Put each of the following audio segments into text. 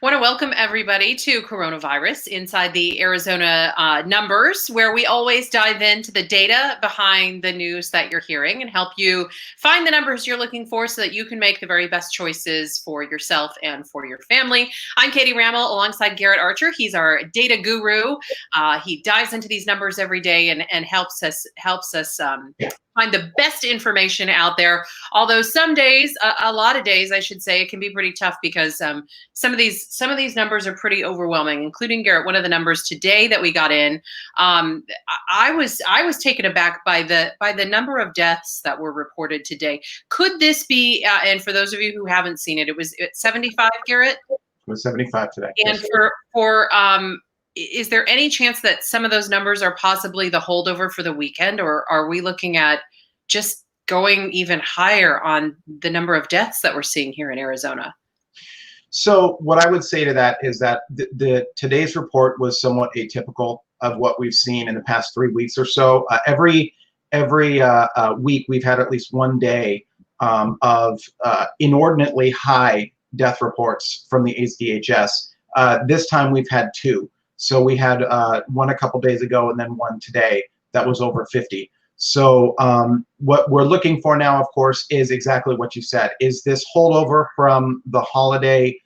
Want to welcome everybody to Coronavirus Inside the Arizona Numbers, where we always dive into the data behind the news that you're hearing and help you find the numbers you're looking for so that you can make the very best choices for yourself and for your family. I'm Katie Rammel alongside Garrett Archer. He's our data guru. He dives into these numbers every day and helps us find the best information out there. Although some days, a lot of days, I should say, it can be pretty tough because some of these numbers are pretty overwhelming, including Garrett. One of the numbers today that we got in, I was taken aback by the number of deaths that were reported today. Could this be? And for those of you who haven't seen it, it was 75, Garrett. It was 75 today. And is there any chance that some of those numbers are possibly the holdover for the weekend, or are we looking at just going even higher on the number of deaths that we're seeing here in Arizona? So what I would say to that is that today's report was somewhat atypical of what we've seen in the past 3 weeks or so. Every week we've had at least one day of inordinately high death reports from the ACHS. This time we've had two. So we had one a couple days ago and then one today that was over 50. So what we're looking for now, of course, is exactly what you said. Is this holdover from the holiday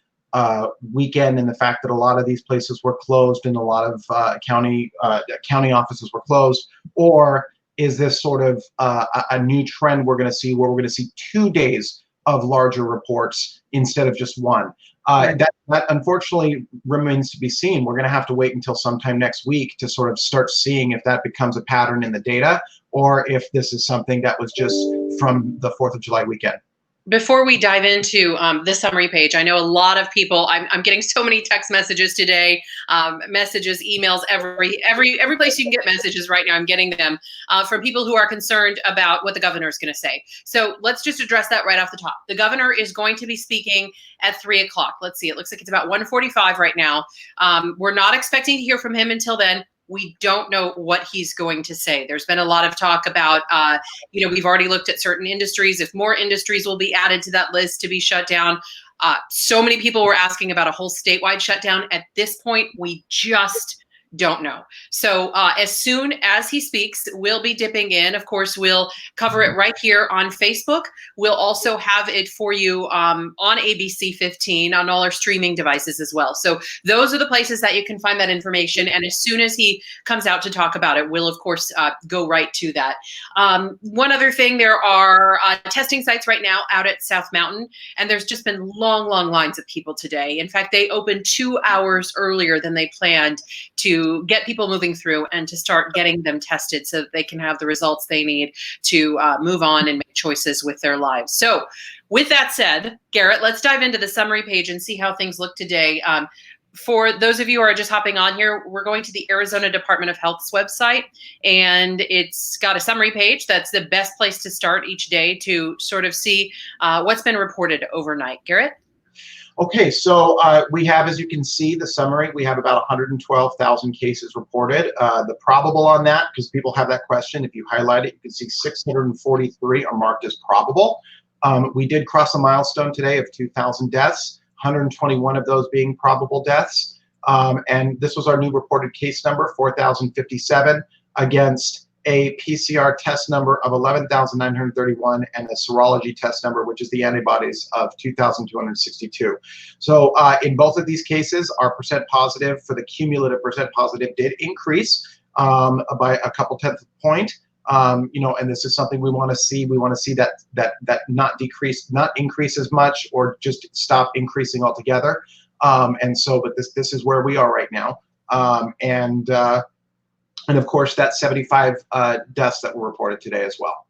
weekend and the fact that a lot of these places were closed and a lot of county offices were closed? Or is this sort of a new trend we're going to see, where we're going to see 2 days of larger reports instead of just one? That unfortunately remains to be seen. We're going to have to wait until sometime next week to sort of start seeing if that becomes a pattern in the data, or if this is something that was just from the 4th of July weekend. Before we dive into the summary page, I know a lot of people, I'm getting so many text messages today, messages, emails, every place you can get messages right now, I'm getting them from people who are concerned about what the governor is going to say. So let's just address that right off the top. The governor is going to be speaking at 3 o'clock. Let's see, it looks like it's about 1:45 right now. We're not expecting to hear from him until then. We don't know what he's going to say. There's been a lot of talk about, we've already looked at certain industries, if more industries will be added to that list to be shut down. So many people were asking about a whole statewide shutdown. At this point, we just don't know. So as soon as he speaks, we'll be dipping in. Of course, we'll cover it right here on Facebook. We'll also have it for you on ABC 15 on all our streaming devices as well. So those are the places that you can find that information. And as soon as he comes out to talk about it, we'll, of course, go right to that. One other thing, there are testing sites right now out at South Mountain, and there's just been long lines of people today. In fact, they opened 2 hours earlier than they planned to get people moving through and to start getting them tested so that they can have the results they need to move on and make choices with their lives. So with that said, Garrett, let's dive into the summary page and see how things look today. For those of you who are just hopping on here, we're going to the Arizona Department of Health's website, and it's got a summary page. That's the best place to start each day to sort of see what's been reported overnight. Garrett? Okay, so we have, as you can see, the summary. We have about 112,000 cases reported. The probable on that, because people have that question, if you highlight it, you can see 643 are marked as probable. We did cross a milestone today of 2,000 deaths, 121 of those being probable deaths. And this was our new reported case number, 4,057, against a PCR test number of 11,931 and a serology test number, which is the antibodies, of 2,262. So in both of these cases, our percent positive for the cumulative percent positive did increase by a couple tenths of a point. And this is something we want to see. We want to see that not increase as much, or just stop increasing altogether. But this is where we are right now. And of course, that's 75 deaths that were reported today as well.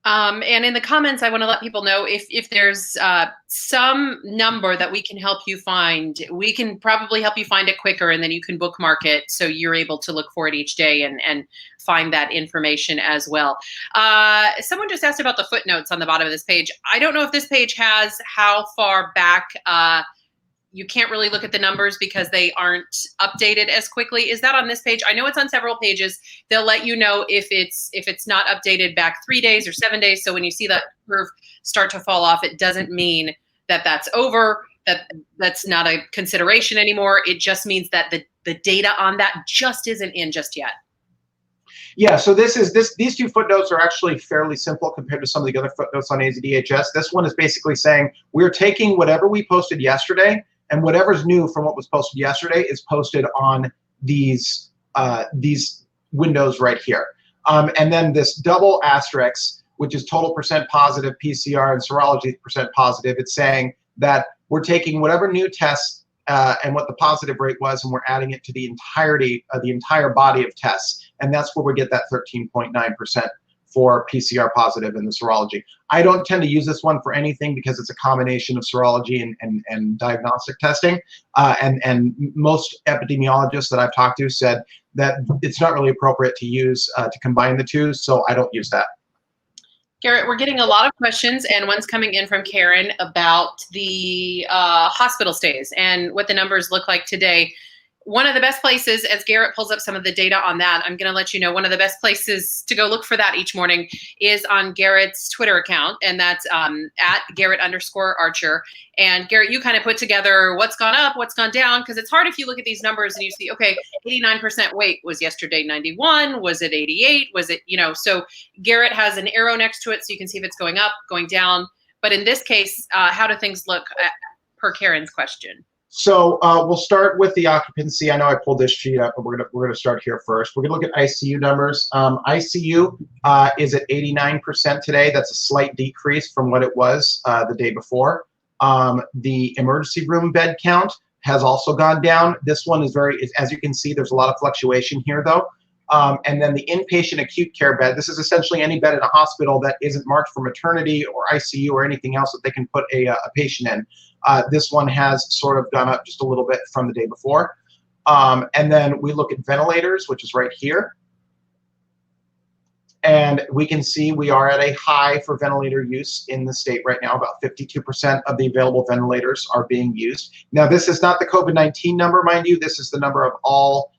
And in the comments, I want to let people know if there's some number that we can help you find, we can probably help you find it quicker, and then you can bookmark it so you're able to look for it each day and find that information as well. Someone just asked about the footnotes on the bottom of this page. I don't know if this page has how far back you can't really look at the numbers because they aren't updated as quickly. Is that on this page? I know it's on several pages. They'll let you know if it's not updated back 3 days or 7 days. So when you see that curve start to fall off, it doesn't mean that that's over. that's not a consideration anymore. It just means that the data on that just isn't in just yet. Yeah, so these two footnotes are actually fairly simple compared to some of the other footnotes on AZDHS. This one is basically saying we're taking whatever we posted yesterday, and whatever's new from what was posted yesterday is posted on these windows right here. And then this double asterisk, which is total percent positive PCR and serology percent positive, it's saying that we're taking whatever new tests and what the positive rate was, and we're adding it to the entirety of the entire body of tests. And that's where we get that 13.9% for PCR positive in the serology. I don't tend to use this one for anything because it's a combination of serology and diagnostic testing. And most epidemiologists that I've talked to said that it's not really appropriate to use to combine the two, so I don't use that. Garrett, we're getting a lot of questions, and one's coming in from Karen about the hospital stays and what the numbers look like today. One of the best places, as Garrett pulls up some of the data on that, I'm going to let you know one of the best places to go look for that each morning is on Garrett's Twitter account, and that's at Garrett_Archer. And Garrett, you kind of put together what's gone up, what's gone down, because it's hard if you look at these numbers and you see, okay, 89% weight was yesterday 91, was it 88, was it, so Garrett has an arrow next to it so you can see if it's going up, going down. But in this case, how do things look per Karen's question? So we'll start with the occupancy. I know I pulled this sheet up, but we're gonna start here first. We're gonna look at ICU numbers. ICU is at 89% today. That's a slight decrease from what it was the day before. The emergency room bed count has also gone down. This one is as you can see, there's a lot of fluctuation here though. And then the inpatient acute care bed, this is essentially any bed in a hospital that isn't marked for maternity or ICU or anything else that they can put a patient in. This one has sort of gone up just a little bit from the day before. And then we look at ventilators, which is right here. And we can see we are at a high for ventilator use in the state right now. About 52% of the available ventilators are being used. Now, this is not the COVID-19 number, mind you. This is the number of all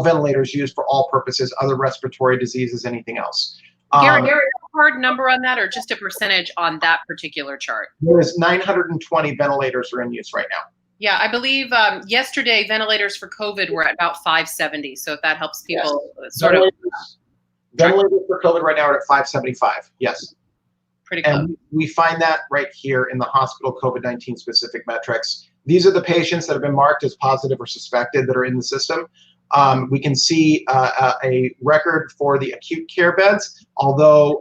ventilators used for all purposes, other respiratory diseases, anything else. Garrett, a hard number on that or just a percentage on that particular chart? There is 920 ventilators are in use right now. Yeah, I believe yesterday ventilators for COVID were at about 570. So if that helps people sort of. Ventilators for COVID right now are at 575, yes. Pretty close. And we find that right here in the hospital COVID-19 specific metrics. These are the patients that have been marked as positive or suspected that are in the system. We can see a record for the acute care beds, although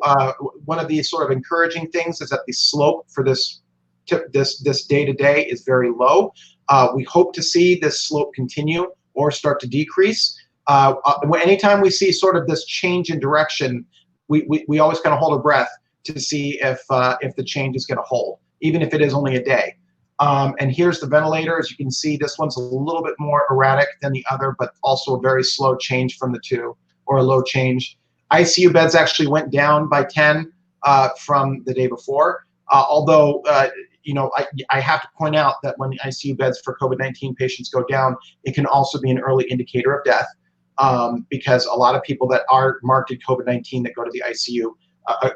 one of the sort of encouraging things is that the slope for this day-to-day is very low. We hope to see this slope continue or start to decrease. Anytime we see sort of this change in direction, we always kind of hold our breath to see if the change is going to hold, even if it is only a day. And here's the ventilator. As you can see, this one's a little bit more erratic than the other, but also a very slow change from the two, or a low change. ICU beds actually went down by 10 from the day before, although I have to point out that when the ICU beds for COVID-19 patients go down, it can also be an early indicator of death, because a lot of people that are marked at COVID-19 that go to the ICU,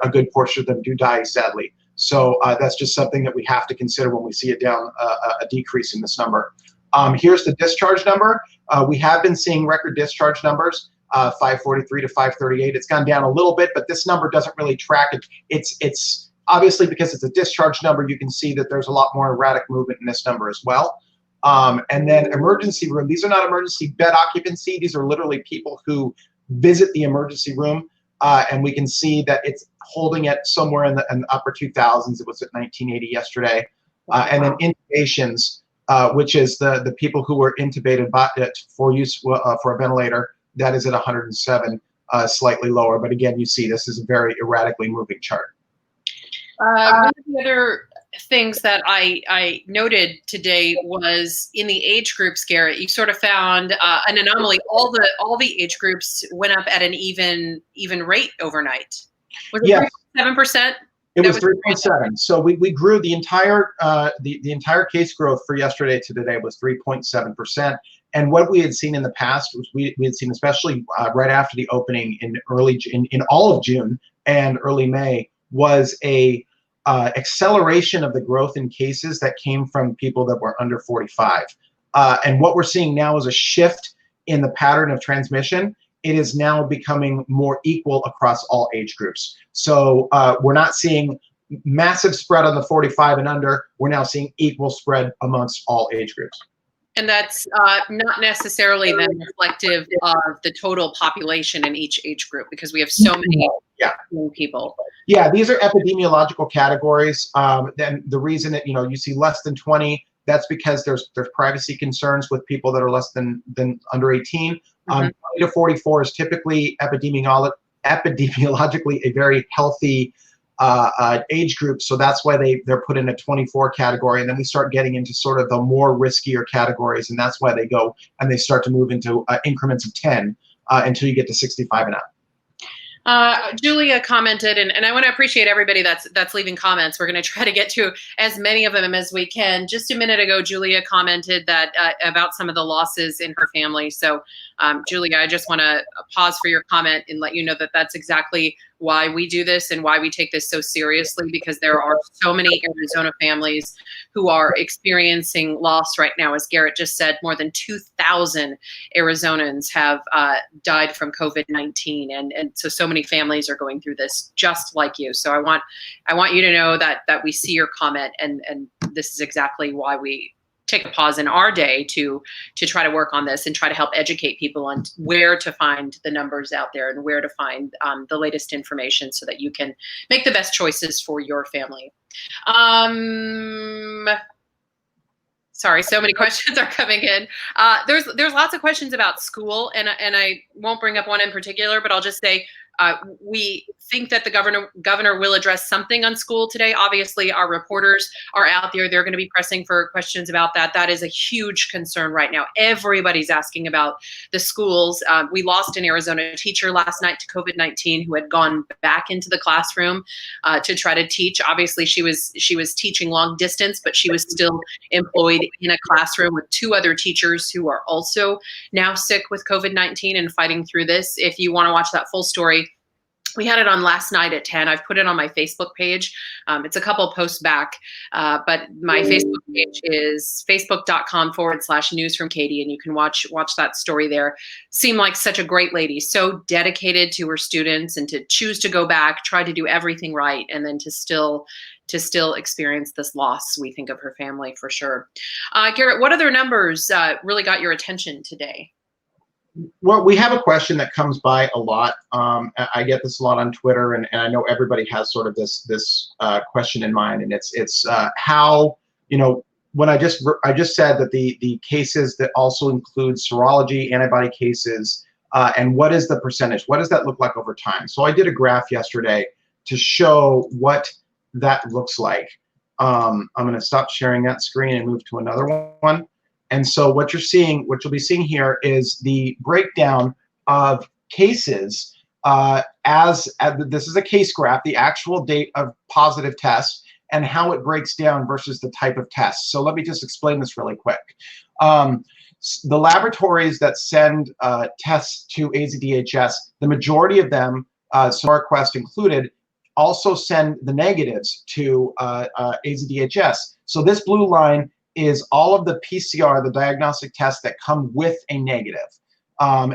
a good portion of them do die, sadly. So that's just something that we have to consider when we see a decrease in this number. Here's the discharge number. We have been seeing record discharge numbers, 543 to 538. It's gone down a little bit, but this number doesn't really track it. It's obviously, because it's a discharge number, you can see that there's a lot more erratic movement in this number as well. And then emergency room. These are not emergency bed occupancy. These are literally people who visit the emergency room. And we can see that it's holding it somewhere in the upper 2000s. It was at 1980 yesterday. And then intubations, which is the people who were intubated for use for a ventilator, that is at 107, slightly lower. But again, you see this is a very erratically moving chart. One of the other things that I noted today was in the age groups, Garrett, you sort of found an anomaly. All the age groups went up at an even rate overnight. Was it 7%? It was 3.7. So we grew the entire case growth for yesterday to today was 3.7%. And what we had seen in the past was we had seen, especially right after the opening in all of June and early May, was a acceleration of the growth in cases that came from people that were under 45. And what we're seeing now is a shift in the pattern of transmission. It is now becoming more equal across all age groups. So we're not seeing massive spread on the 45 and under. We're now seeing equal spread amongst all age groups. And that's not necessarily then reflective of the total population in each age group, because we have so many young people. Yeah, these are epidemiological categories. Then the reason that you see less than 20, that's because there's privacy concerns with people that are less than under 18. 20 to 44 is typically epidemiologically a very healthy age group, so that's why they're put in a 24 category, and then we start getting into sort of the more riskier categories, and that's why they go and they start to move into increments of 10 until you get to 65 and up. Julia commented, and I want to appreciate everybody that's leaving comments. We're going to try to get to as many of them as we can. Just a minute ago, Julia commented that about some of the losses in her family. So, Julia, I just want to pause for your comment and let you know that that's exactly why we do this and why we take this so seriously, because there are so many Arizona families who are experiencing loss right now. As Garrett just said, more than 2,000 Arizonans have died from COVID-19, and so many families are going through this just like you. So I want you to know that we see your comment, and this is exactly why we take a pause in our day to try to work on this and try to help educate people on where to find the numbers out there and where to find the latest information so that you can make the best choices for your family. Sorry, so many questions are coming in. There's lots of questions about school, and I won't bring up one in particular, but I'll just say we think that the governor will address something on school today. Obviously, our reporters are out there. They're going to be pressing for questions about that. That is a huge concern right now. Everybody's asking about the schools. We lost an Arizona teacher last night to COVID-19 who had gone back into the classroom to try to teach. Obviously, she was teaching long distance, but she was still employed in a classroom with 2 other teachers who are also now sick with COVID-19 and fighting through this. If you want to watch that full story, we had it on last night at 10. I've put it on my Facebook page. It's a couple posts back, but my Facebook page is facebook.com/news from Katie, and you can watch that story there. Seemed like such a great lady, so dedicated to her students, and to choose to go back, try to do everything right, and then to still experience this loss. We think of her family for sure. Garrett, what other numbers really got your attention today? Well, we have a question that comes by a lot. I get this a lot on Twitter, and I know everybody has sort of this question in mind, and it's how, when I just said that the cases that also include serology, antibody cases, and what is the percentage? What does that look like over time? So I did a graph yesterday to show what that looks like. I'm going to stop sharing that screen and move to another one. And so what you'll be seeing here is the breakdown of cases this is a case graph, the actual date of positive tests, and how it breaks down versus the type of test. So let me just explain this really quick. The laboratories that send tests to AZDHS, the majority of them, SonarQuest included, also send the negatives to AZDHS. So this blue line is all of the PCR, the diagnostic tests that come with a negative.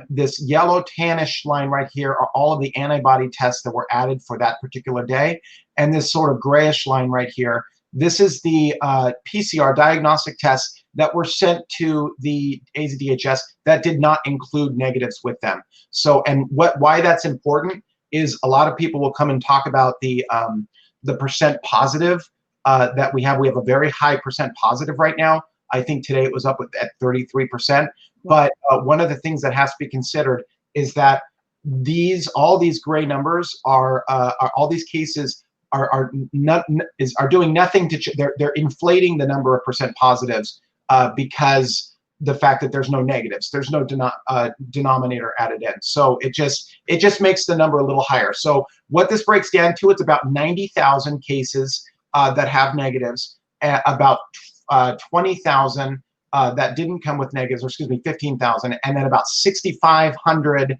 This yellow tannish line right here are all of the antibody tests that were added for that particular day. And this sort of grayish line right here, this is the PCR diagnostic tests that were sent to the AZDHS that did not include negatives with them. So, and why that's important is a lot of people will come and talk about the percent positive that we have. We have a very high percent positive right now. I think today it was up at 33%. But one of the things that has to be considered is that all these gray numbers are all these cases are doing nothing to they're inflating the number of percent positives because the fact that there's no negatives, there's no denominator added in. So it just makes the number a little higher. So what this breaks down to, it's about 90,000 cases that have negatives, about 20,000 that didn't come with negatives, or excuse me, 15,000, and then about 6,500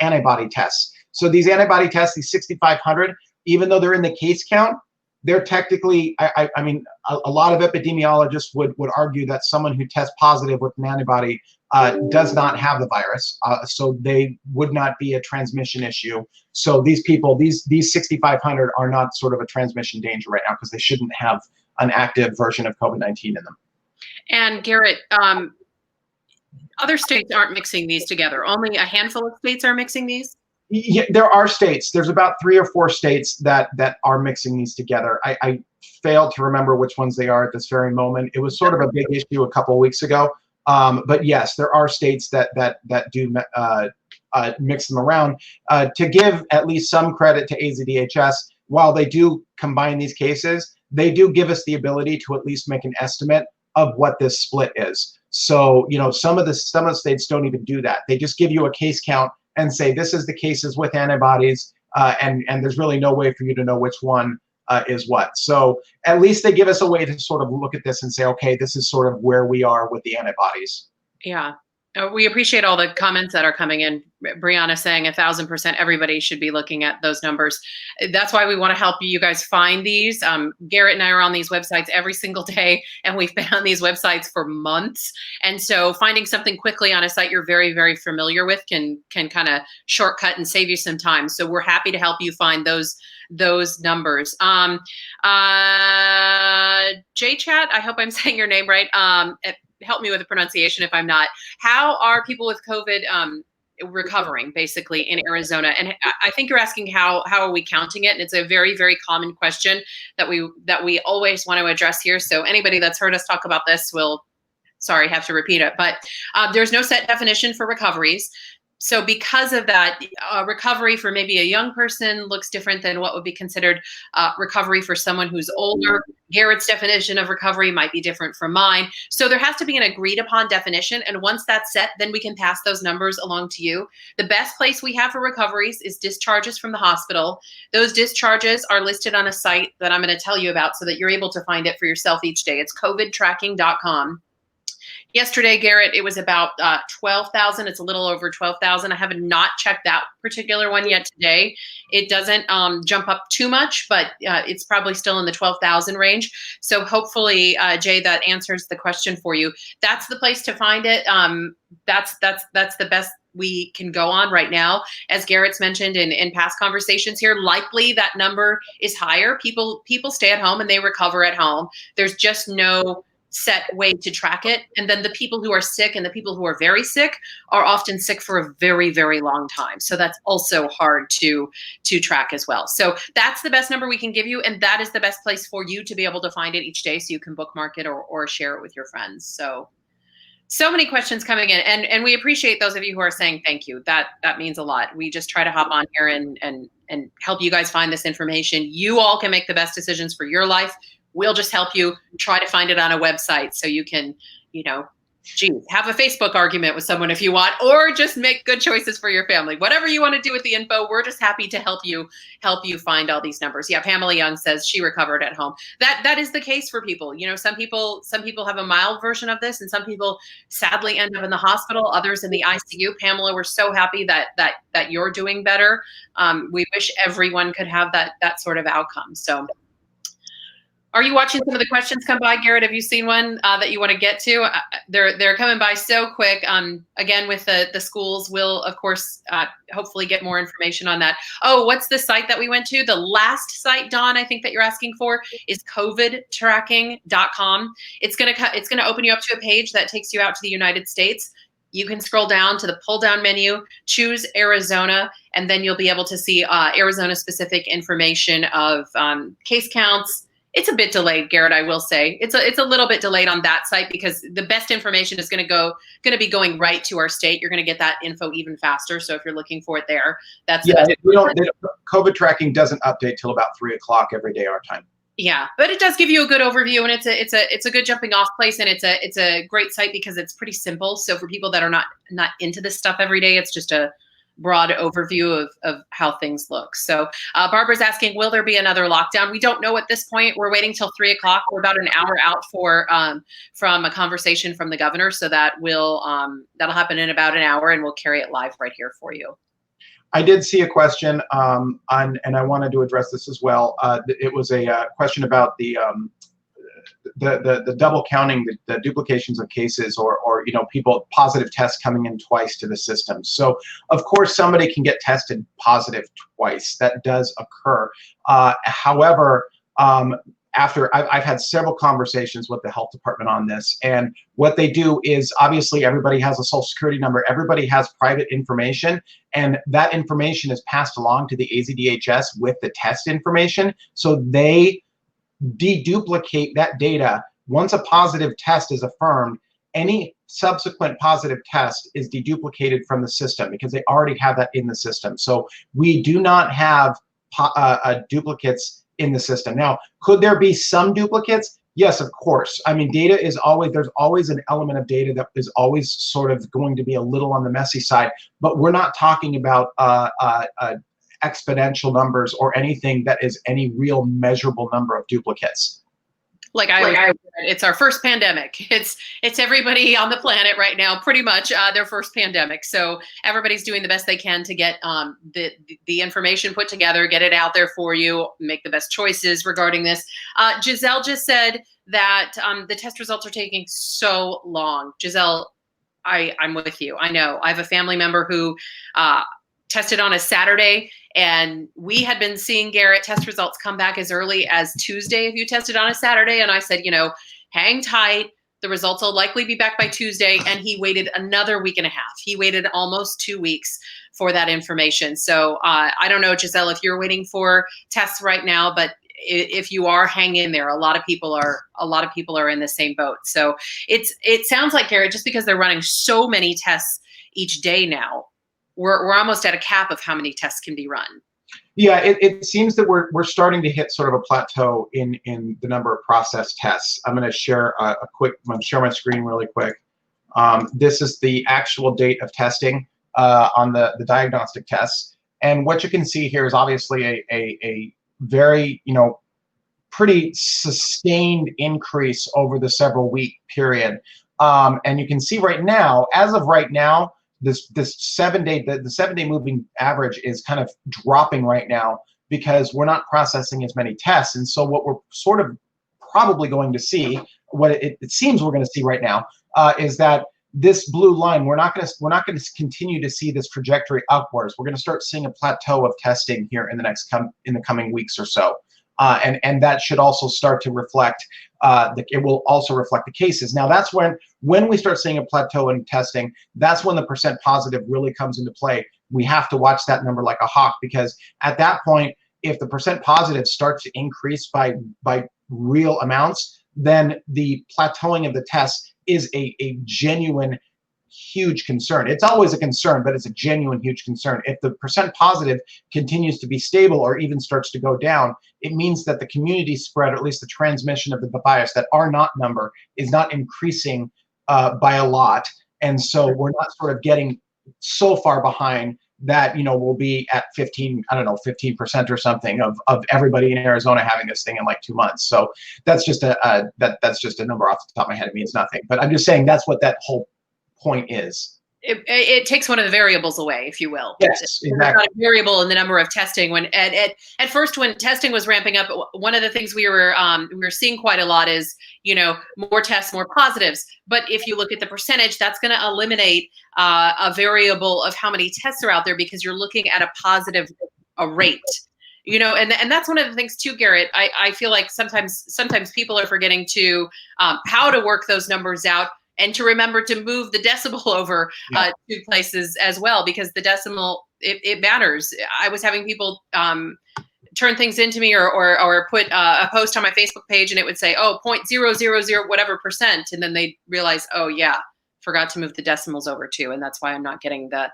antibody tests. So these antibody tests, these 6,500, even though they're in the case count, they're technically, I mean, a lot of epidemiologists would argue that someone who tests positive with an antibody does not have the virus, so they would not be a transmission issue. So these people, these 6,500 are not sort of a transmission danger right now because they shouldn't have an active version of COVID-19 in them. And Garrett, other states aren't mixing these together. Only a handful of states are mixing these? Yeah, there are states. There's about 3 or 4 states that are mixing these together. I failed to remember which ones they are at this very moment. It was sort of a big issue a couple of weeks ago. But yes, there are states that do mix them around. To give at least some credit to AZDHS, while they do combine these cases, they do give us the ability to at least make an estimate of what this split is. So, you know, some of the states don't even do that. They just give you a case count and say this is the cases with antibodies, and there's really no way for you to know which one is what. So at least they give us a way to sort of look at this and say, okay, this is sort of where we are with the antibodies. Yeah. We appreciate all the comments that are coming in. Brianna saying 1,000% everybody should be looking at those numbers. That's why we want to help you guys find these. Garrett and I are on these websites every single day, and we've been on these websites for months. And so finding something quickly on a site you're very, very familiar with can kind of shortcut and save you some time. So we're happy to help you find those numbers. J-Chat, I hope I'm saying your name right. Help me with the pronunciation if I'm not. How are people with COVID recovering, basically, in Arizona? And I think you're asking how are we counting it? And it's a very, very common question that we always want to address here. So anybody that's heard us talk about this will, sorry, have to repeat it. But there's no set definition for recoveries. So because of that, recovery for maybe a young person looks different than what would be considered recovery for someone who's older. Garrett's definition of recovery might be different from mine. So there has to be an agreed upon definition. And once that's set, then we can pass those numbers along to you. The best place we have for recoveries is discharges from the hospital. Those discharges are listed on a site that I'm going to tell you about so that you're able to find it for yourself each day. It's covidtracking.com. Yesterday, Garrett, it was about 12,000. It's a little over 12,000. I have not checked that particular one yet today. It doesn't jump up too much, but it's probably still in the 12,000 range. So hopefully, Jay, that answers the question for you. That's the place to find it. That's the best we can go on right now. As Garrett's mentioned in past conversations here, likely that number is higher. People stay at home and they recover at home. There's just no set way to track it. And then the people who are sick and the people who are very sick are often sick for a very, very long time. So that's also hard to track as well. So that's the best number we can give you. And that is the best place for you to be able to find it each day so you can bookmark it or share it with your friends. So many questions coming in, and we appreciate those of you who are saying thank you. That means a lot. We just try to hop on here and help you guys find this information. You all can make the best decisions for your life. We'll just help you try to find it on a website so you can, have a Facebook argument with someone if you want, or just make good choices for your family. Whatever you want to do with the info, we're just happy to help you find all these numbers. Yeah, Pamela Young says she recovered at home. That is the case for people. Some people have a mild version of this, and some people sadly end up in the hospital, others in the ICU. Pamela, we're so happy that you're doing better. We wish everyone could have that sort of outcome. So are you watching some of the questions come by, Garrett? Have you seen one that you want to get to? They're coming by so quick. Again, with the schools, we'll, of course, hopefully get more information on that. Oh, what's the site that we went to? The last site, Dawn, I think that you're asking for is covidtracking.com. It's gonna open you up to a page that takes you out to the United States. You can scroll down to the pull-down menu, choose Arizona, and then you'll be able to see Arizona-specific information of case counts. It's a bit delayed, Garrett, I will say. It's a little bit delayed on that site because the best information is going to be going right to our state. You're going to get that info even faster. So if you're looking for it there, that's COVID tracking doesn't update till about 3:00 every day our time. Yeah, but it does give you a good overview, and it's a good jumping off place, and it's a great site because it's pretty simple. So for people that are not into this stuff every day, it's just a broad overview of how things look. So Barbara's asking, will there be another lockdown? We don't know at this point. We're waiting till 3:00. We're about an hour out from a conversation from the governor. So that'll happen in about an hour, and we'll carry it live right here for you. I did see a question, and I wanted to address this as well. It was a question about the double counting, the duplications of cases, or people positive tests coming in twice to the system. So of course somebody can get tested positive twice. That does occur. However, after I've had several conversations with the health department on this, and what they do is, obviously everybody has a social security number, everybody has private information, and that information is passed along to the AZDHS with the test information. So they deduplicate that data. Once a positive test is affirmed, any subsequent positive test is deduplicated from the system because they already have that in the system. So we do not have duplicates in the system. Now, could there be some duplicates? Yes, of course. I mean, data is always, there's always an element of data that is always sort of going to be a little on the messy side, but we're not talking about exponential numbers or anything that is any real measurable number of duplicates. Like it's our first pandemic. It's everybody on the planet right now, pretty much their first pandemic. So everybody's doing the best they can to get the information put together, get it out there for you, make the best choices regarding this. Giselle just said that the test results are taking so long. Giselle, I'm with you. I know. I have a family member who tested on a Saturday, and we had been seeing, Garrett, test results come back as early as Tuesday if you tested on a Saturday. And I said, hang tight. The results will likely be back by Tuesday. And he waited another week and a half. He waited almost 2 weeks for that information. So I don't know, Giselle, if you're waiting for tests right now, but if you are, hang in there. A lot of people are in the same boat. So it sounds like, Garrett, just because they're running so many tests each day now, we're almost at a cap of how many tests can be run. Yeah, it seems that we're starting to hit sort of a plateau in the number of processed tests. I'm going to share I'm going to share my screen really quick. This is the actual date of testing on the diagnostic tests, and what you can see here is obviously a very pretty sustained increase over the several week period, and you can see right now, as of right now, this 7 day, the 7 day moving average is kind of dropping right now because we're not processing as many tests. And so what we're sort of probably going to see, what it seems we're going to see right now, is that this blue line, we're not going to continue to see this trajectory upwards. We're going to start seeing a plateau of testing here in the coming weeks or so. And that should also start to reflect, it will also reflect the cases. Now that's when we start seeing a plateau in testing, that's when the percent positive really comes into play. We have to watch that number like a hawk, because at that point, if the percent positive starts to increase by real amounts, then the plateauing of the test is a genuine huge concern. It's always a concern, but it's a genuine huge concern. If the percent positive continues to be stable or even starts to go down, it means that the community spread, or at least the transmission of the virus, that R naught number is not increasing by a lot. And so we're not sort of getting so far behind that, we'll be at 15% or something of everybody in Arizona having this thing in like 2 months. So that's just that's just a number off the top of my head. It means nothing, but I'm just saying that's what that whole point is. It takes one of the variables away, if you will. Yes, exactly. There's not a variable in the number of testing. When at first, when testing was ramping up, one of the things we were seeing quite a lot is more tests, more positives. But if you look at the percentage, that's going to eliminate a variable of how many tests are out there, because you're looking at a positive rate. And that's one of the things too, Garrett. I feel like sometimes people are forgetting to how to work those numbers out, and to remember to move the decimal over 2 places as well, because the decimal, it matters. I was having people turn things into me or put a post on my Facebook page, and it would say, 0.000 whatever percent. And then they realize, oh yeah, forgot to move the decimals over too. And that's why I'm not getting the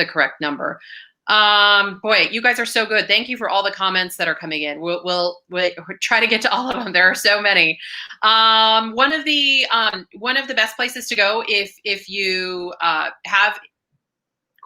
correct number. Boy, you guys are so good. Thank you for all the comments that are coming in. We'll try to get to all of them. There are so many. One of the best places to go if you have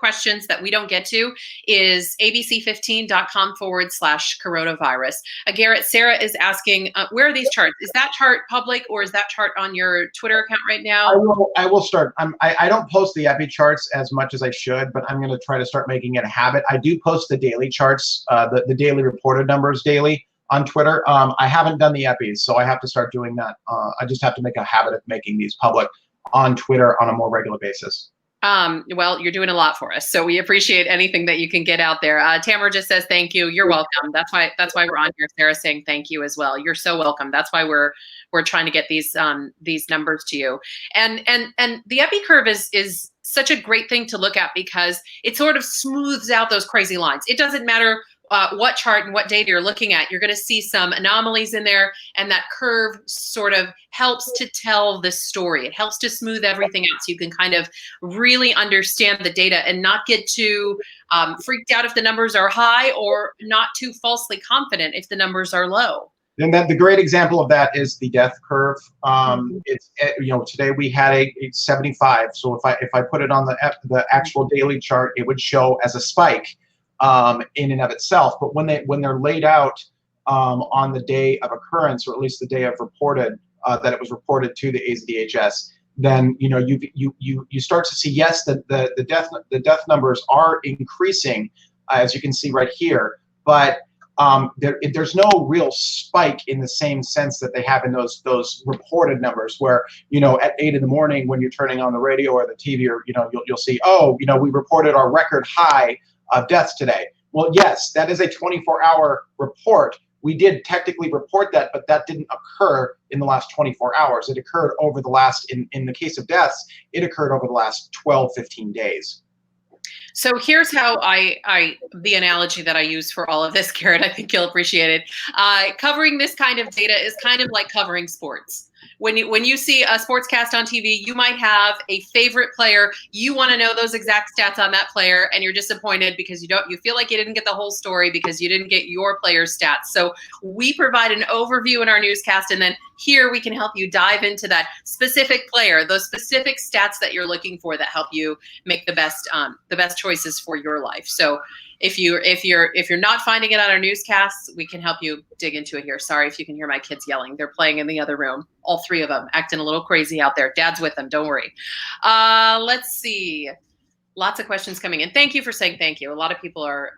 questions that we don't get to is abc15.com/coronavirus. Garrett, Sarah is asking, where are these charts? Is that chart public, or is that chart on your Twitter account right now? I will start. I don't post the epi charts as much as I should, but I'm going to try to start making it a habit. I do post the daily charts, the daily reported numbers daily on Twitter. I haven't done the epis, so I have to start doing that. I just have to make a habit of making these public on Twitter on a more regular basis. Well, you're doing a lot for us, so we appreciate anything that you can get out there. Tamara just says thank you. You're welcome. That's why we're on here. Sarah's saying thank you as well. You're so welcome. That's why we're trying to get these numbers to you. And the epi curve is such a great thing to look at because it sort of smooths out those crazy lines. It doesn't matter what chart and what data you're looking at, you're going to see some anomalies in there, and that curve sort of helps to tell the story. It helps to smooth everything out so you can kind of really understand the data and not get too freaked out if the numbers are high, or not too falsely confident if the numbers are low. And the great example of that is the death curve. It's today we had a 75. So if I put it on the actual daily chart, it would show as a spike in and of itself. But when they're laid out on the day of occurrence, or at least the day of reported that it was reported to the AZDHS, then you start to see, yes, the death numbers are increasing, as you can see right here, but there's no real spike in the same sense that they have in those reported numbers, where at 8 in the morning when you're turning on the radio or the TV, or you'll see, oh, we reported our record high of deaths today. Well, yes, that is a 24-hour report. We did technically report that, but that didn't occur in the last 24 hours. It occurred over the last, in the case of deaths, it occurred over the last 12, 15 days. So here's how the analogy that I use for all of this, Garrett, I think you'll appreciate it. Covering this kind of data is kind of like covering sports. When you see a sportscast on TV, you might have a favorite player. You want to know those exact stats on that player, and you're disappointed because you feel like you didn't get the whole story because you didn't get your player's stats. So we provide an overview in our newscast, and then here we can help you dive into that specific player, those specific stats that you're looking for that help you make the best choices for your life. So if you're not finding it on our newscasts, we can help you dig into it here. Sorry if you can hear my kids yelling. They're playing in the other room. All three of them acting a little crazy out there. Dad's with them. Don't worry. Let's see. Lots of questions coming in. Thank you for saying thank you. A lot of people are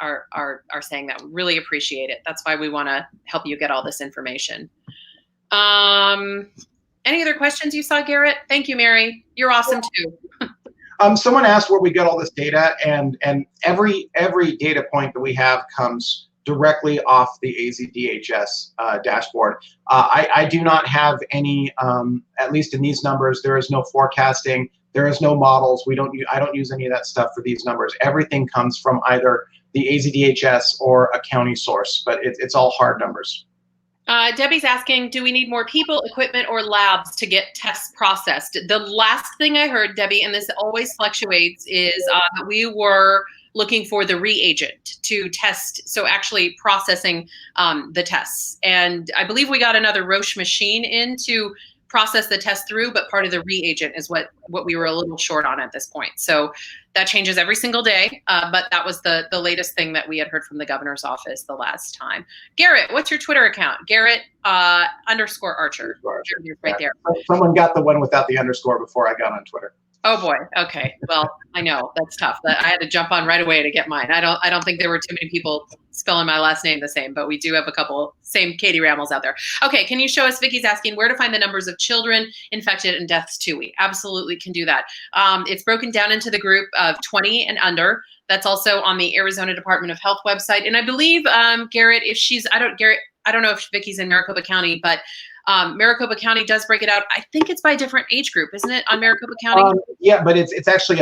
saying that. We really appreciate it. That's why we want to help you get all this information. Any other questions you saw, Garrett? Thank you, Mary. You're awesome too. Someone asked where we get all this data, and every data point that we have comes directly off the AZDHS dashboard. I do not have any, at least in these numbers, there is no forecasting, there is no models. I don't use any of that stuff for these numbers. Everything comes from either the AZDHS or a county source, but it's all hard numbers. Debbie's asking, do we need more people, equipment, or labs to get tests processed? The last thing I heard, Debbie, and this always fluctuates, is we were looking for the reagent to test, so actually processing the tests. And I believe we got another Roche machine in to process the test through, but part of the reagent is what we were a little short on at this point. So that changes every single day, but that was the latest thing that we had heard from the governor's office the last time. Garrett, what's your Twitter account? Garrett _Archer. Right there. Someone got the one without the underscore before I got on Twitter. Oh boy. Okay. Well, I know that's tough. I had to jump on right away to get mine. I don't think there were too many people spelling my last name the same, but we do have a couple same Katie Rammels out there. Okay. Can you show us? Vicky's asking where to find the numbers of children infected and deaths too. We absolutely can do that. It's broken down into the group of 20 and under. That's also on the Arizona Department of Health website. And I believe Garrett, I don't know if Vicky's in Maricopa County, but Maricopa County does break it out. I think it's by different age group, isn't it, on Maricopa County? Yeah, but it's actually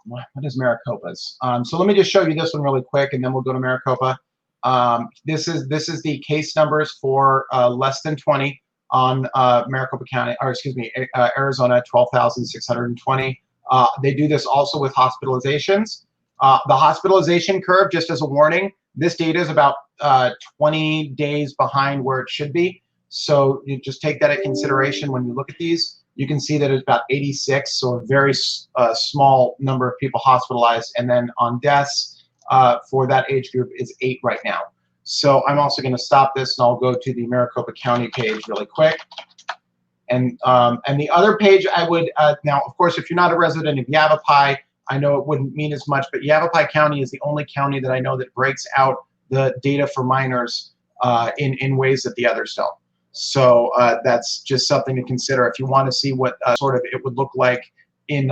what is Maricopa's? So let me just show you this one really quick, and then we'll go to Maricopa. This is the case numbers for less than 20 on Maricopa County, or excuse me, Arizona, 12,620. They do this also with hospitalizations. The hospitalization curve, just as a warning, this data is about 20 days behind where it should be. So you just take that into consideration when you look at these. You can see that it's about 86, so a very small number of people hospitalized. And then on deaths for that age group is 8 right now. So I'm also going to stop this and I'll go to the Maricopa County page really quick. And the other page I would, now of course, if you're not a resident of Yavapai, I know it wouldn't mean as much, but Yavapai County is the only county that I know that breaks out the data for minors in ways that the others don't. So that's just something to consider if you want to see what sort of it would look like in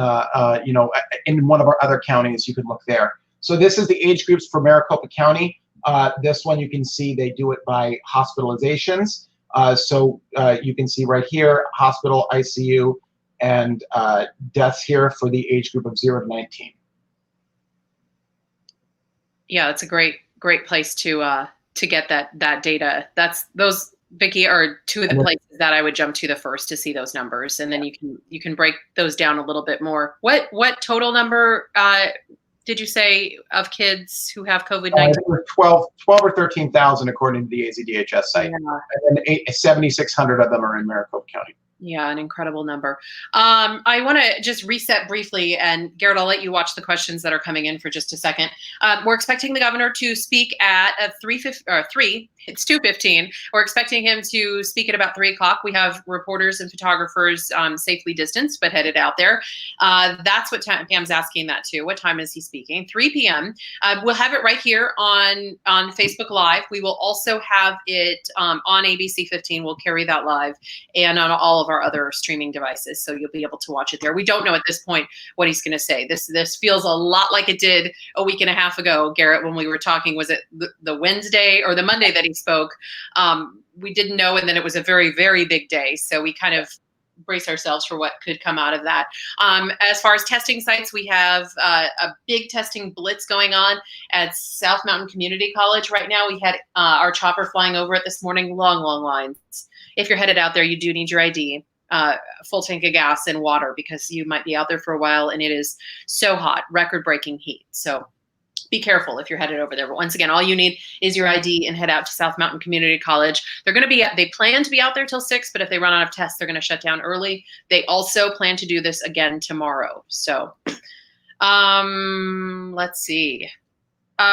you know, in one of our other counties. You could look there. So this is the age groups for Maricopa County. This one you can see they do it by hospitalizations. So you can see right here, hospital, ICU, and deaths here for the age group of 0 to 19. Yeah, it's a great place to get that data. Those, Vicki, are two of the places that I would jump to the first to see those numbers, and then you can break those down a little bit more. What total number did you say of kids who have COVID-19? 12 or 13,000 according to the AZDHS site, Yeah. and then 7,600 of them are in Maricopa County. Yeah, an incredible number. I want to just reset briefly, and Garrett, I'll let you watch the questions that are coming in for just a second. We're expecting the governor to speak at 3. It's 2:15. We're expecting him to speak at about 3 o'clock. We have reporters and photographers safely distanced, but headed out there. That's what Pam's asking that too. What time is he speaking? 3 p.m. We'll have it right here on Facebook Live. We will also have it on ABC 15. We'll carry that live, and on all of our other streaming devices. So you'll be able to watch it there. We don't know at this point what he's going to say. This feels a lot like it did a week and a half ago, Garrett, when we were talking. Was it the Wednesday or the Monday that he spoke? We didn't know, and then it was a very, very big day. So we kind of brace ourselves for what could come out of that. As far as testing sites, we have a big testing blitz going on at South Mountain Community College right now. We had our chopper flying over it this morning. Long lines. If you're headed out there, you do need your ID, full tank of gas and water, because you might be out there for a while and it is so hot, record-breaking heat. So be careful if you're headed over there. But once again, all you need is your ID and head out to South Mountain Community College. They plan to be out there till 6, but if they run out of tests, they're going to shut down early. They also plan to do this again tomorrow. So let's see.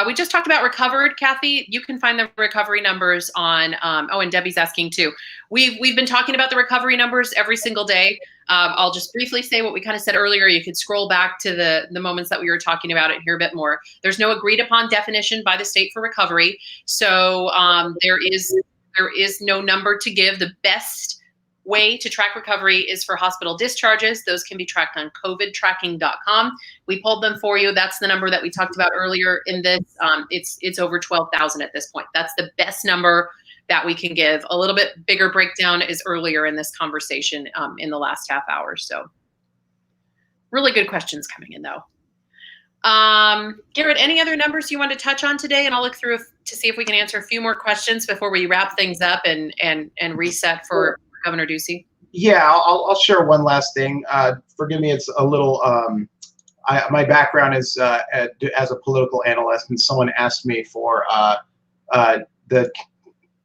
We just talked about recovered, Kathy. You can find the recovery numbers on, and Debbie's asking too. We've been talking about the recovery numbers every single day. I'll just briefly say what we kind of said earlier. You could scroll back to the moments that we were talking about it and hear a bit more. There's no agreed upon definition by the state for recovery. So there is no number to give. The best way to track recovery is for hospital discharges. Those can be tracked on covidtracking.com. We pulled them for you. That's the number that we talked about earlier in this. It's over 12,000 at this point. That's the best number that we can give. A little bit bigger breakdown is earlier in this conversation in the last half hour. So really good questions coming in though. Garrett, any other numbers you want to touch on today? And I'll look through to see if we can answer a few more questions before we wrap things up and reset for Governor Ducey. Yeah, I'll share one last thing. Forgive me, it's a little, my background is as a political analyst, and someone asked me for the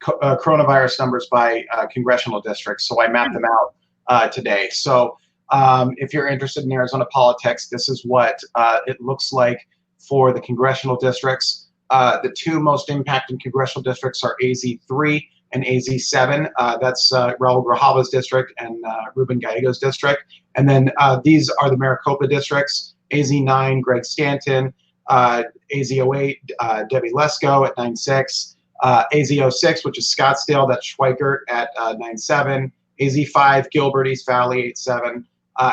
coronavirus numbers by congressional districts, so I mapped them out today. So if you're interested in Arizona politics, this is what it looks like for the congressional districts. The 2 most impacted congressional districts are AZ3 and AZ7. That's Raul Grijalva's district and Ruben Gallego's district. And then these are the Maricopa districts: AZ9, Greg Stanton; AZ08, Debbie Lesko at 9.6; AZ06, which is Scottsdale, that's Schweikert at 9.7; AZ5, Gilbert, East Valley, 8.7;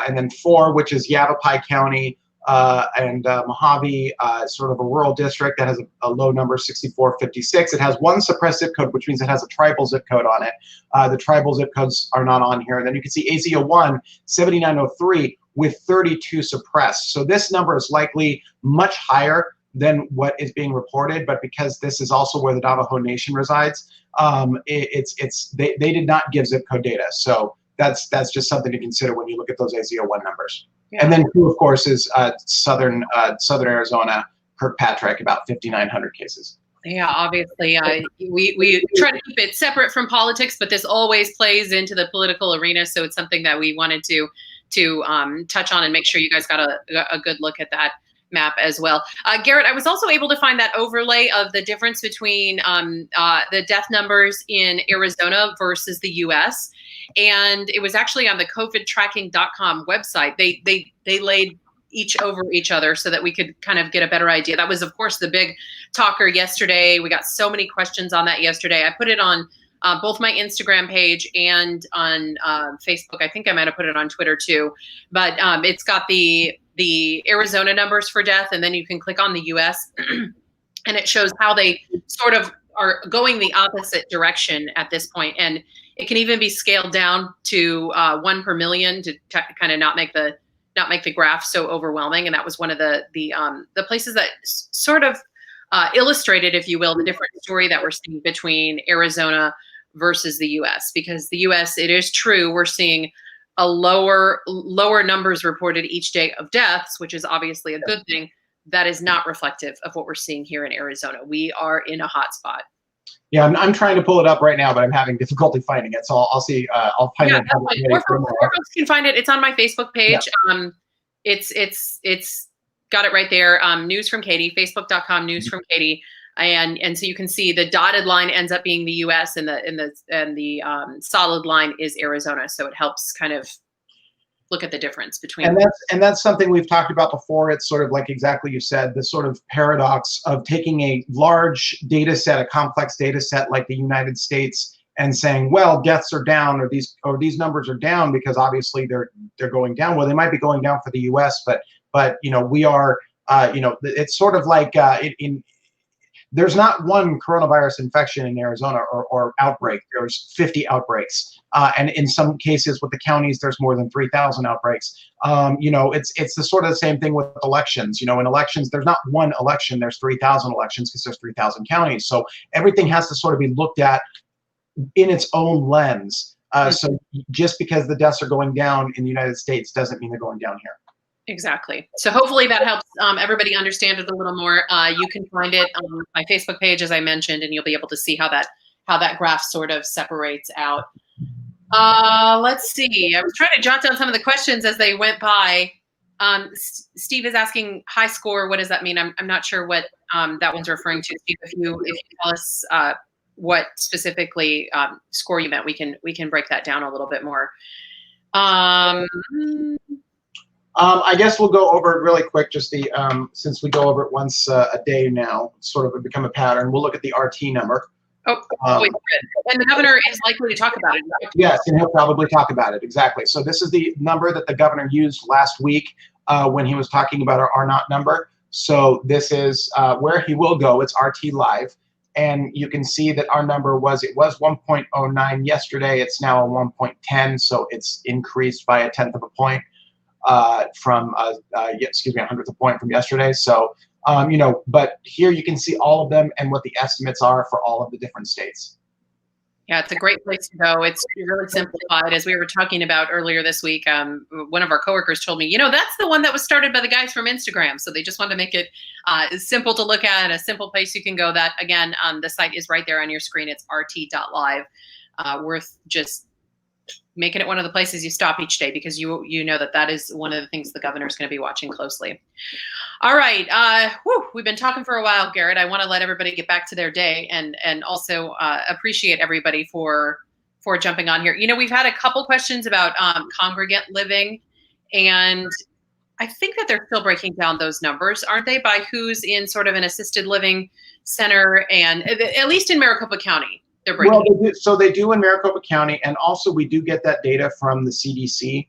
and then 4, which is Yavapai County and Mojave, sort of a rural district that has a low number, 6456. It has 1 suppressed zip code, which means it has a tribal zip code on it. The tribal zip codes are not on here. And then you can see AZ01, 7903 with 32 suppressed. So this number is likely much higher than what is being reported, but because this is also where the Navajo Nation resides, they did not give zip code data. So that's just something to consider when you look at those AZ01 numbers. Yeah. And then 2, of course, is southern Arizona, Kirkpatrick, about 5,900 cases. Yeah, obviously, we try to keep it separate from politics, but this always plays into the political arena. So it's something that we wanted to touch on and make sure you guys got a good look at that map as well. Garrett, I was also able to find that overlay of the difference between the death numbers in Arizona versus the U.S. And it was actually on the COVIDtracking.com website. They laid each over each other so that we could kind of get a better idea. That was, of course, the big talker yesterday. We got so many questions on that yesterday. I put it on both my Instagram page and on Facebook. I think I might have put it on Twitter too. But it's got the Arizona numbers for death, and then you can click on the US, and it shows how they sort of are going the opposite direction at this point. And it can even be scaled down to 1 per million to kind of not make the graph so overwhelming. And that was one of the places that sort of illustrated, if you will, the different story that we're seeing between Arizona versus the U.S. Because the U.S., it is true, we're seeing a lower numbers reported each day of deaths, which is obviously a good thing. That is not reflective of what we're seeing here in Arizona. We are in a hot spot. Yeah, I'm trying to pull it up right now, but I'm having difficulty finding it. So I'll see. I'll find it. Or folks can find it. It's on my Facebook page. Yeah. It's got it right there. News from Katie, Facebook.com News from Katie, and so you can see the dotted line ends up being the U.S. and the solid line is Arizona. So it helps kind of look at the difference between. And that's something we've talked about before. It's sort of like exactly you said, the sort of paradox of taking a large data set, a complex data set like the United States, and saying, well, deaths are down, or these numbers are down because obviously they're going down. Well, they might be going down for the U.S., but we are, it's sort of like there's not one coronavirus infection in Arizona or outbreak. There's 50 outbreaks. And in some cases with the counties, there's more than 3,000 outbreaks. It's the sort of the same thing with elections. In elections, there's not one election, there's 3,000 elections because there's 3,000 counties. So everything has to sort of be looked at in its own lens. So just because the deaths are going down in the United States doesn't mean they're going down here. Exactly. So hopefully that helps everybody understand it a little more. You can find it on my Facebook page, as I mentioned, and you'll be able to see how that graph sort of separates out. Let's see. I was trying to jot down some of the questions as they went by. Steve is asking high score. What does that mean? I'm not sure what that one's referring to. Steve, if you tell us what specifically score you meant, we can break that down a little bit more. I guess we'll go over it really quick, just since we go over it once a day now, it's sort of become a pattern. We'll look at the RT number. Wait, and the governor is likely to talk about it. Yes, and he'll probably talk about it, exactly. So this is the number that the governor used last week when he was talking about our R0 number. So this is where he will go. It's RT Live. And you can see that our number was 1.09 yesterday. It's now a 1.10, so it's increased by 1/10 of a point. From a 100th of a point from yesterday. So, but here you can see all of them and what the estimates are for all of the different states. Yeah, it's a great place to go. It's really simplified. As we were talking about earlier this week, one of our coworkers told me, that's the one that was started by the guys from Instagram. So they just wanted to make it simple to look at, a simple place you can go. That, again, the site is right there on your screen. It's rt.live. Worth just making it one of the places you stop each day, because you know that is one of the things the governor is going to be watching closely. All right. We've been talking for a while, Garrett. I want to let everybody get back to their day and also appreciate everybody for jumping on here. We've had a couple questions about congregate living, and I think that they're still breaking down those numbers, aren't they, by who's in sort of an assisted living center, and at least in Maricopa County. Well, they do in Maricopa County, and also we do get that data from the CDC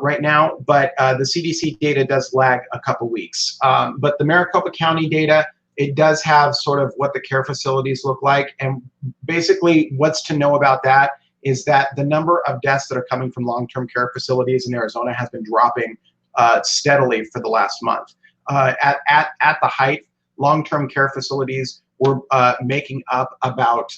right now, but the CDC data does lag a couple weeks. But the Maricopa County data, it does have sort of what the care facilities look like, and basically what's to know about that is that the number of deaths that are coming from long-term care facilities in Arizona has been dropping steadily for the last month. At the height, long-term care facilities were making up about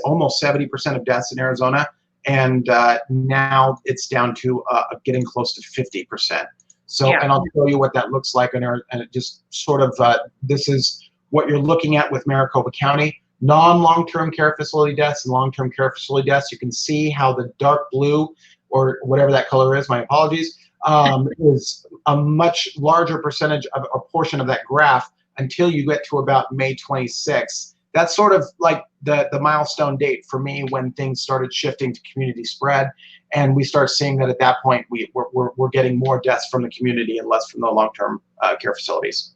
almost 70% of deaths in Arizona, and now it's down to getting close to 50%. So, yeah. And I'll show you what that looks like, and it just sort of this is what you're looking at with Maricopa County, non-long-term care facility deaths and long-term care facility deaths, you can see how the dark blue, or whatever that color is, my apologies, is a much larger percentage of a portion of that graph until you get to about May 26th. That's sort of like the milestone date for me when things started shifting to community spread, and we start seeing that at that point we're getting more deaths from the community and less from the long-term care facilities.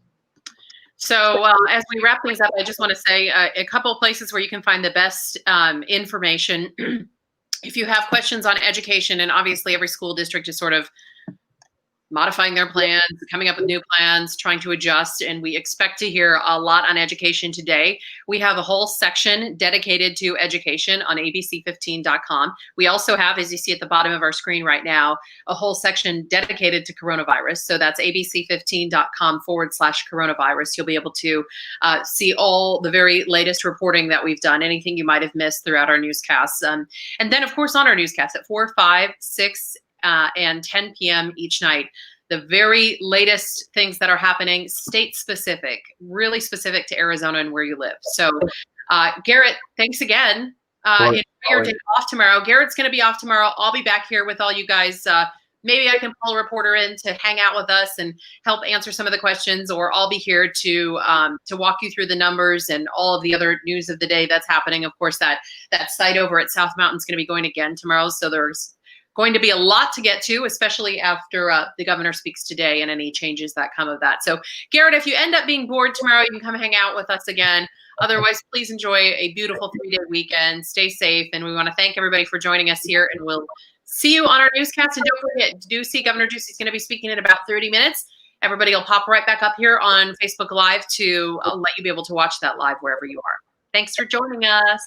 So as we wrap things up, I just want to say a couple of places where you can find the best information. If you have questions on education, and obviously every school district is sort of modifying their plans, coming up with new plans, trying to adjust, and we expect to hear a lot on education today. We have a whole section dedicated to education on abc15.com. We also have, as you see at the bottom of our screen right now, a whole section dedicated to coronavirus. So that's abc15.com/coronavirus. You'll be able to see all the very latest reporting that we've done, anything you might have missed throughout our newscasts. And then, of course, on our newscasts at 4, 5, 6, and 10 p.m. each night, the very latest things that are happening, state specific, really specific to Arizona and where you live. So Garrett, thanks again. Enjoy your day off tomorrow. Garrett's going to be off tomorrow. I'll be back here with all you guys. Maybe I can pull a reporter in to hang out with us and help answer some of the questions, or I'll be here to walk you through the numbers and all of the other news of the day that's happening. Of course, that site over at South Mountain is going to be going again tomorrow. So there's going to be a lot to get to, especially after the governor speaks today and any changes that come of that. So Garrett, if you end up being bored tomorrow, you can come hang out with us again. Otherwise, please enjoy a beautiful 3-day weekend. Stay safe. And we want to thank everybody for joining us here, and we'll see you on our newscast. And don't forget, Ducey, Governor Ducey's going to be speaking in about 30 minutes. Everybody will pop right back up here on Facebook Live to let you be able to watch that live wherever you are. Thanks for joining us.